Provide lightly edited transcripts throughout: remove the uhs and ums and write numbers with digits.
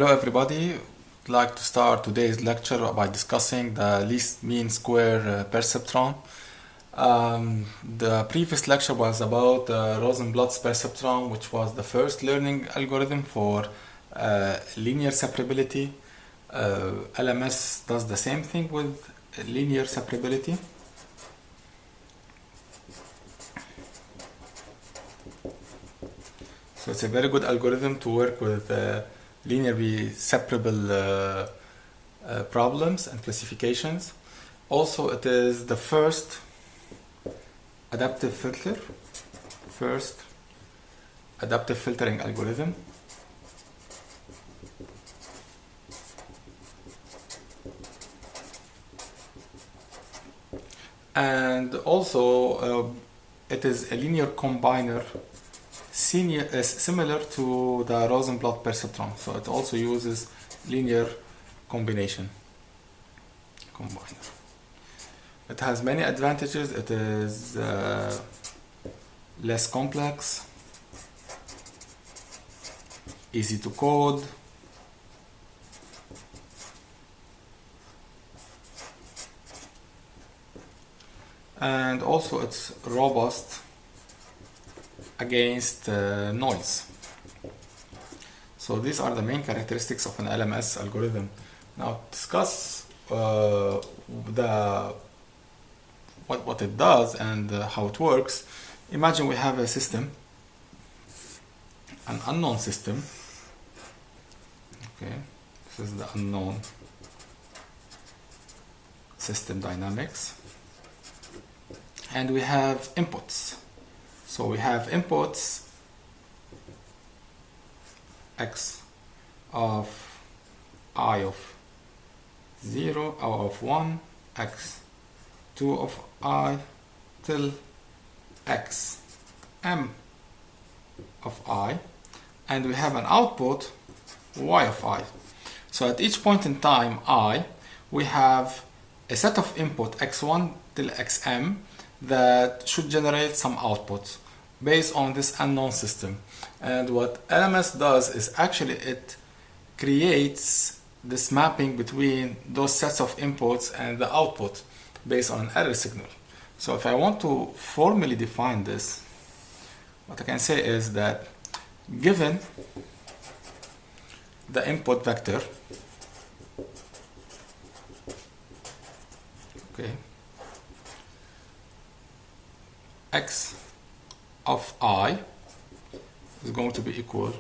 Hello everybody, I'd like to start today's lecture by discussing the least mean square perceptron. The previous lecture was about Rosenblatt's perceptron, which was the first learning algorithm for linear separability. LMS does the same thing with linear separability. So it's a very good algorithm to work with linearly separable problems and classifications. Also, it is the first adaptive filtering algorithm. And also, it is a linear combiner similar to the Rosenblatt perceptron, so it also uses linear combiner. It has many advantages. It is less complex, easy to code, and also it's robust against noise. So these are the main characteristics of an LMS algorithm. Now discuss what it does and how it works. Imagine we have a system, an unknown system. Okay, this is the unknown system dynamics, and we have inputs. So we have inputs x of I of 0 or of 1, x 2 of I till x m of I, and we have an output y of I. So at each point in time I, we have a set of input x1 till xm that should generate some output based on this unknown system. And what LMS does is actually it creates this mapping between those sets of inputs and the output based on an error signal. So if I want to formally define this, what I can say is that given the input vector, okay, x of I is going to be equal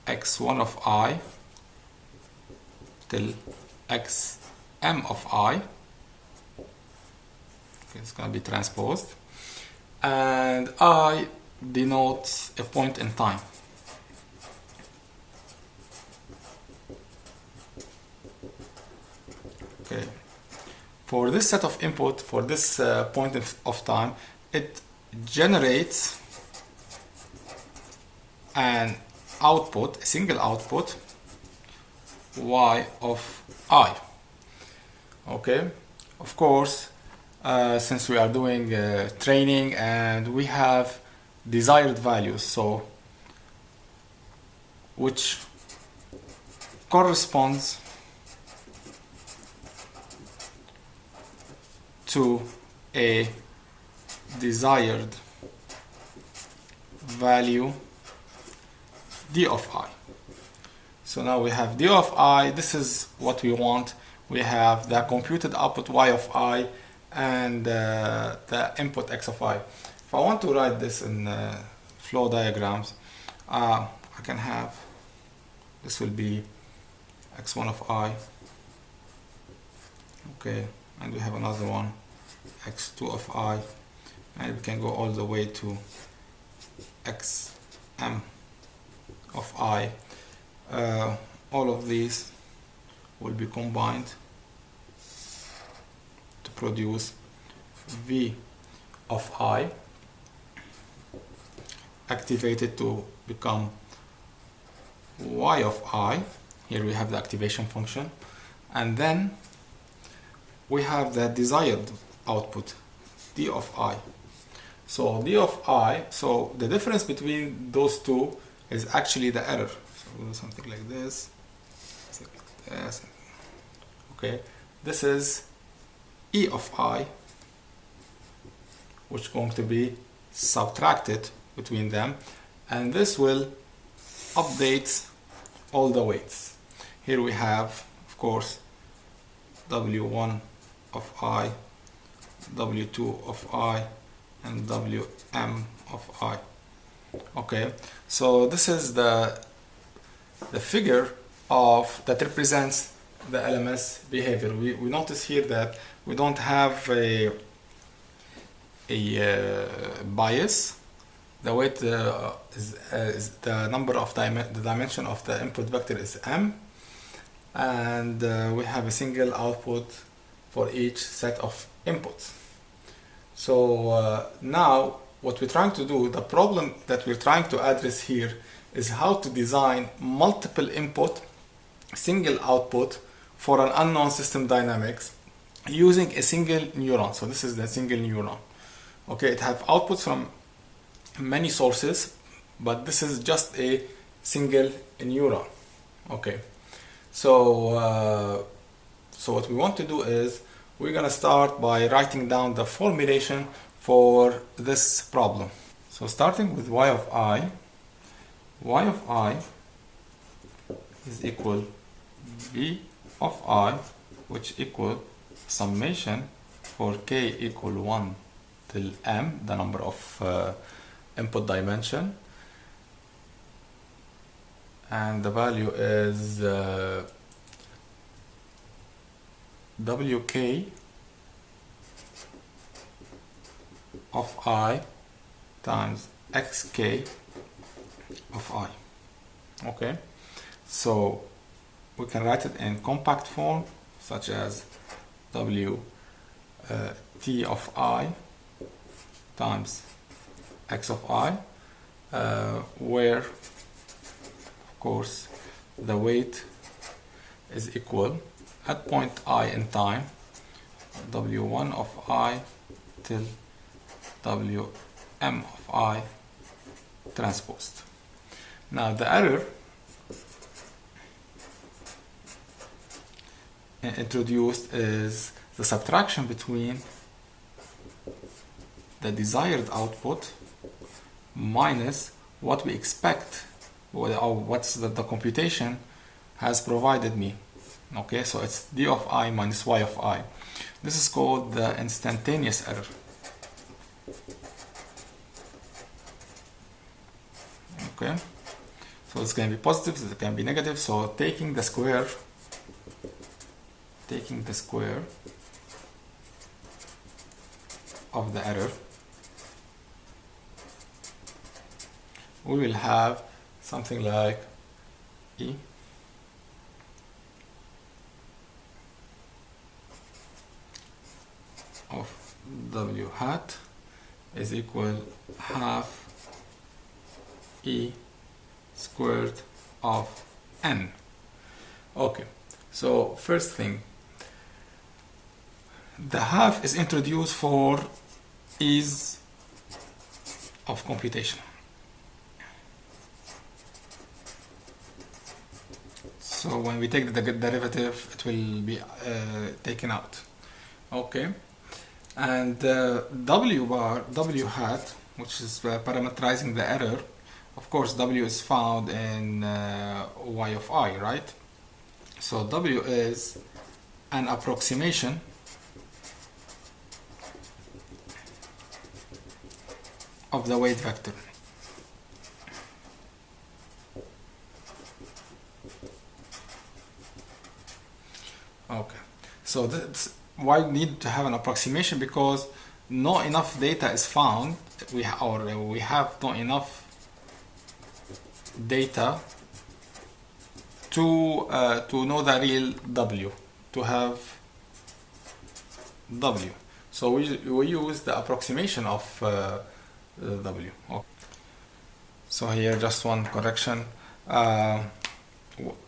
x1 of I till xm of I. Okay, it's going to be transposed, and I denotes a point in time. Okay. For this set of input, for this point of time, it generates an output, a single output, y of I. Okay, of course, since we are doing training and we have desired values, so which corresponds to a desired value d of I. So now we have d of I. This is what we want. We have the computed output y of I and the input x of I. If I want to write this in flow diagrams, I can have, this will be x1 of I, okay, and we have another one, x2 of I, and we can go all the way to xm of I. All of these will be combined to produce v of I, activated to become y of I. Here we have the activation function, and then we have the desired output d of I. So d of I, so the difference between those two is actually the error. So do something like this. Okay, this is E of I, which is going to be subtracted between them, and this will update all the weights. Here we have, of course, W1 of I, W2 of I, and Wm of I. Okay, so this is the figure of that represents the LMS behavior. We notice here that we don't have a bias. The weight is the number of the dimension of the input vector is m, and we have a single output for each set of inputs. So now what we're trying to do, the problem that we're trying to address here is how to design multiple input, single output for an unknown system dynamics using a single neuron. So this is the single neuron. Okay, it have outputs from many sources, but this is just a single neuron. Okay, so what we want to do is we're gonna start by writing down the formulation for this problem. So starting with y of I is equal b of I, which equal summation for k equal 1 till m, the number of input dimension, and the value is wk of I times xk of I. Okay, so we can write it in compact form, such as w t of I times x of I, where of course the weight is equal at point I in time w1 of I till wm of I transposed. Now the error introduced is the subtraction between the desired output minus what we expect, or what's the computation has provided me. Okay, so it's d of I minus y of I. This is called the instantaneous error. Okay, so it's going to be positive, it can be negative. So taking the square of the error, we will have something like E of w hat is equal half E squared of n. Okay, so first thing, the half is introduced for ease of computation. So when we take the derivative, it will be taken out. Okay, and w hat, which is parameterizing the error, of course w is found in y of I, right? So w is an approximation of the weight vector. Okay, so that's why we need to have an approximation, because not enough data is found. We have not enough data to know the real w, to have w. So we use the approximation of w. Okay. So here just one correction.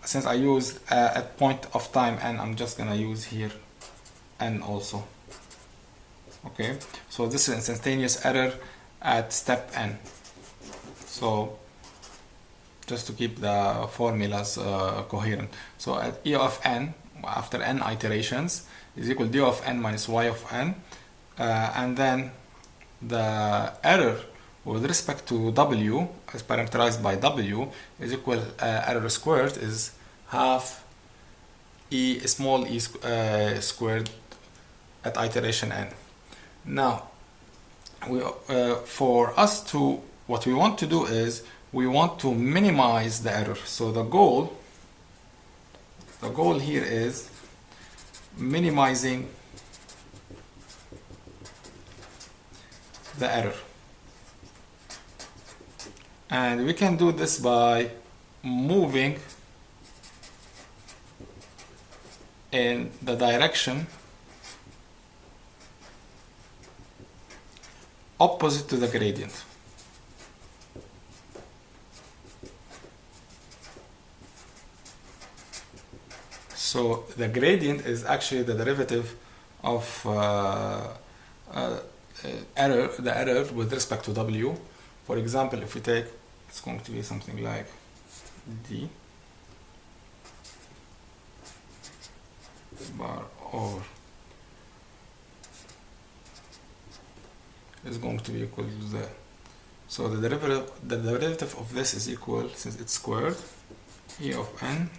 Since I used at point of time n, I'm just gonna use here n also. Okay, so this is instantaneous error at step n. So just to keep the formulas coherent. So at E of n, after n iterations, is equal to d of n minus y of n, and then the error with respect to w, as parameterized by w, is equal error squared is half e small e squared at iteration n. Now, for us to, what we want to do is we want to minimize the error. So the goal here is minimizing the error. And we can do this by moving in the direction opposite to the gradient. So the gradient is actually the derivative of the error with respect to w. For example, if we take, it's going to be something like d bar over is going to be equal to the, so the derivative of this is equal, since it's squared, e of n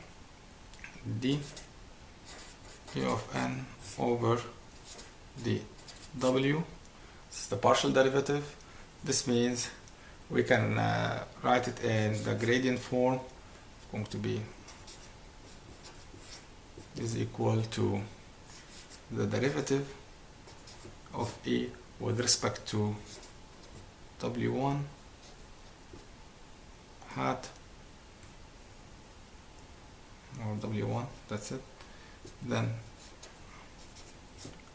d e of n over d w. This is the partial derivative. This means we can write it in the gradient form. It's going to be is equal to the derivative of e with respect to w1 hat or w1, that's it, then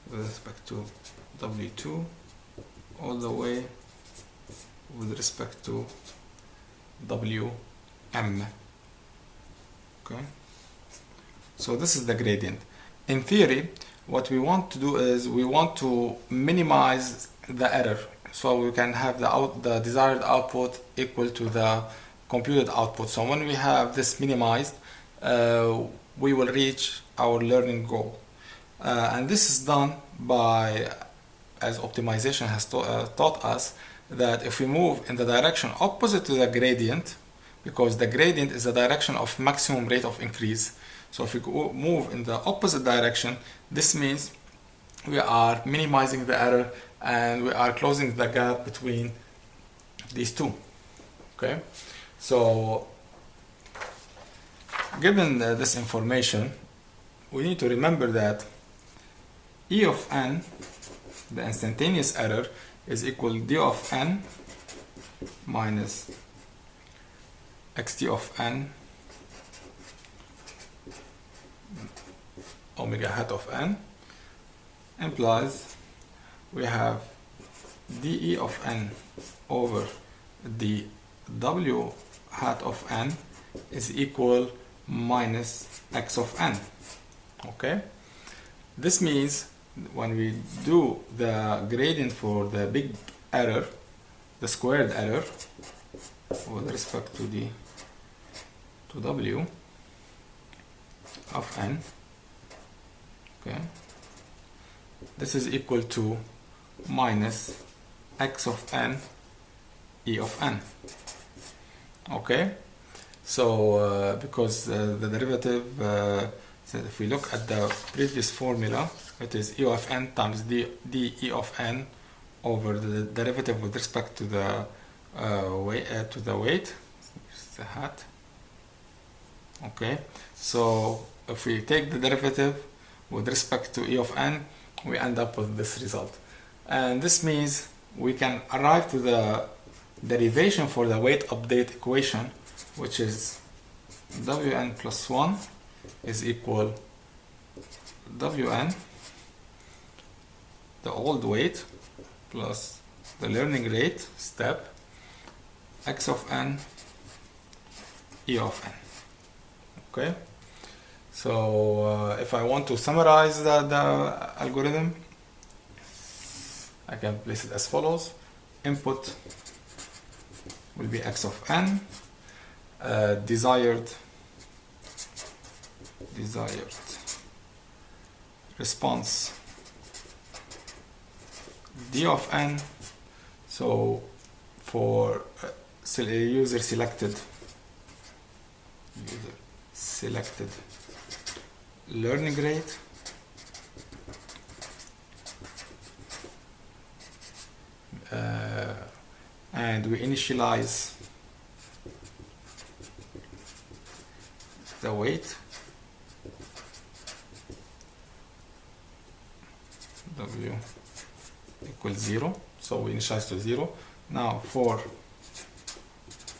with respect to w2 all the way with respect to wm. Okay, so this is the gradient. In theory, what we want to do is we want to minimize the error, so we can have the desired output equal to the computed output. So when we have this minimized, we will reach our learning goal, and this is done by, as optimization has taught us, that if we move in the direction opposite to the gradient, because the gradient is the direction of maximum rate of increase. So if we move in the opposite direction, this means we are minimizing the error and we are closing the gap between these two. Okay, so given this information, we need to remember that E of n, the instantaneous error, is equal to d of n minus xt of n omega hat of n, implies we have dE of n over the w hat of n is equal minus x of n. Okay, this means when we do the gradient for the big error, the squared error with respect to the w of n, okay, this is equal to minus x of n e of n. Okay, so because the derivative, so if we look at the previous formula, it is e of n times d e of n over the derivative with respect to the weight, the hat. Okay, so if we take the derivative with respect to e of n, we end up with this result, and this means we can arrive to the derivation for the weight update equation, which is wn plus 1 is equal wn, the old weight, plus the learning rate step, x of n e of n. Okay, so if I want to summarize the algorithm, I can place it as follows. Input will be x of n, desired response d of n. So for user selected learning rate, and we initialize the weight w equals 0, so we initialize to 0. Now for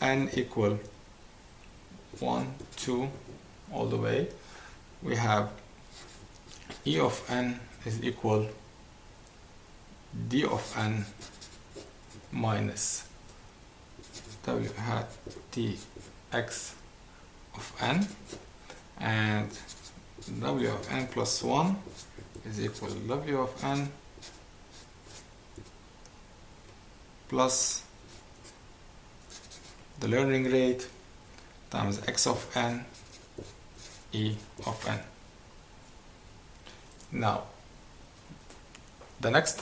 n equal 1, 2 all the way, we have e of n is equal d of n minus w hat t x of n, and w of n plus 1 is equal to w of n plus the learning rate times x of n e of n. Now the next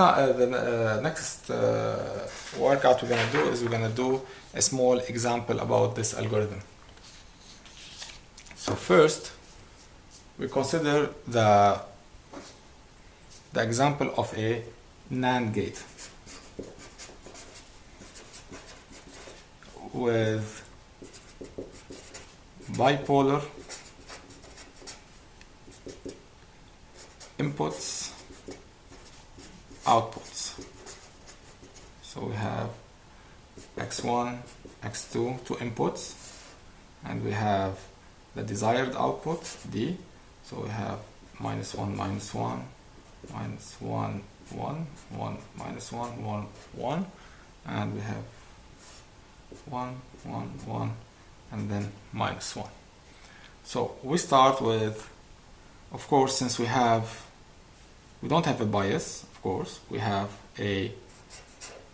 workout we're going to do is we're going to do a small example about this algorithm. So first we consider the example of a NAND gate with bipolar inputs, outputs. So we have x1, x2, two inputs, and we have the desired output d. So we have -1, -1, -1, 1, 1, -1, 1, 1, and we have 1, 1, 1, and then -1. So we start with, of course, since we don't have a bias, of course, we have a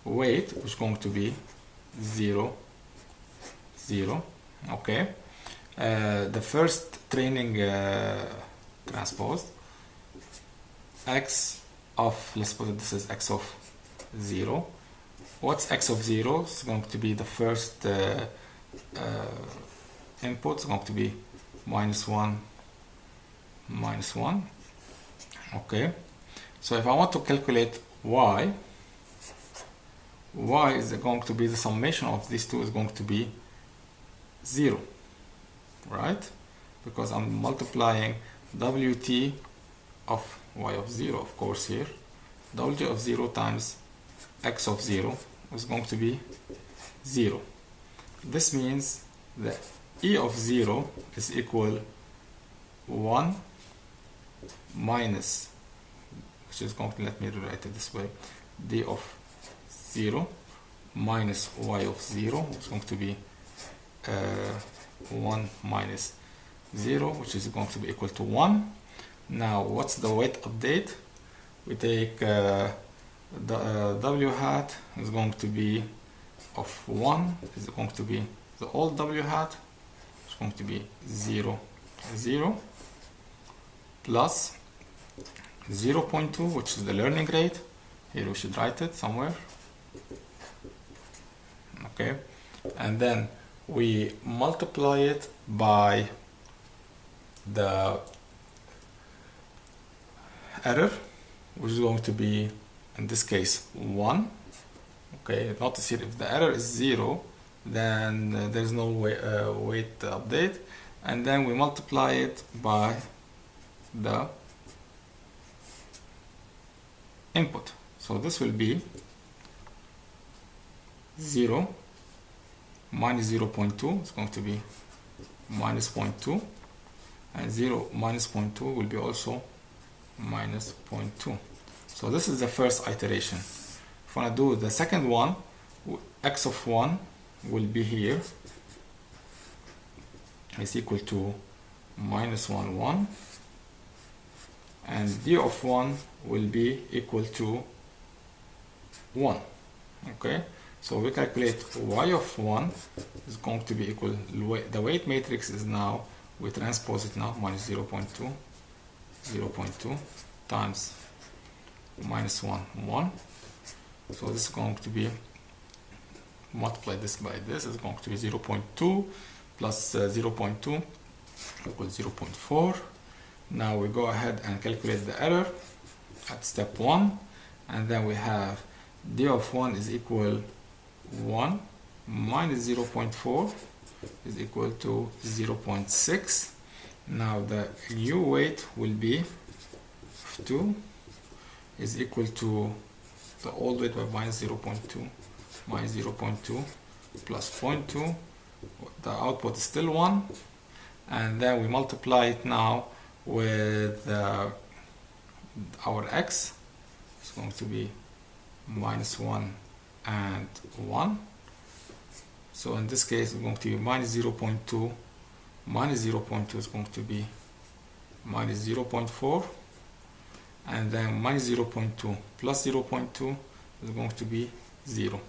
weight which is going to be 0, 0. Okay. The first training transpose, x of, let's put it, this is x of 0. What's x of 0? It's going to be the first input. It's going to be -1, -1. Okay. So if I want to calculate y is going to be, the summation of these two is going to be 0, right? Because I'm multiplying wt of y of 0, of course, here. Wt of 0 times x of 0 is going to be 0. This means that e of 0 is equal 1 minus, which is going to, let me rewrite it this way, d of 0 minus y of 0, which is going to be 1 minus 0, which is going to be equal to 1. Now what's the weight update? We take the w hat is going to be of 1, is going to be the old w hat, it's going to be 0, 0, plus 0.2, which is the learning rate. Here we should write it somewhere. Okay, and then we multiply it by the error, which is going to be, in this case, 1. Okay, notice here, if the error is 0, then there's no weight update, and then we multiply it by the input. So this will be 0 minus 0.2, it's going to be minus 0.2, and 0 minus 0.2 will be also minus 0.2. So this is the first iteration. If I want to do the second one, x of 1 will be here, is equal to minus 1, 1, and d of 1 will be equal to 1. Okay, So we calculate y of 1 is going to be equal, the weight matrix is now, we transpose it now, minus 0.2, 0.2 times minus 1, 1. So this is going to be, multiply this by this, is going to be 0.2 plus 0.2 equals 0.4. Now we go ahead and calculate the error at step 1, and then we have d of 1 is equal 1 minus 0.4 is equal to 0.6. Now the u weight will be 2 is equal to the old weight by minus 0.2 minus 0.2 plus 0.2. The output is still 1, and then we multiply it now with our x. It's going to be minus 1 and 1. So in this case it's going to be minus 0.2 minus 0.2 is going to be minus 0.4, and then minus 0.2 plus 0.2 is going to be 0.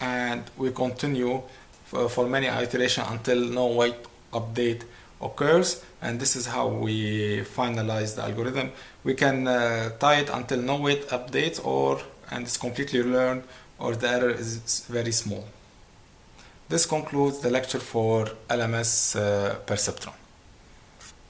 And we continue for many iterations until no weight update occurs, and this is how we finalize the algorithm. We can tie it until no weight updates, or and it's completely learned, or the error is very small. This concludes the lecture for LMS Perceptron.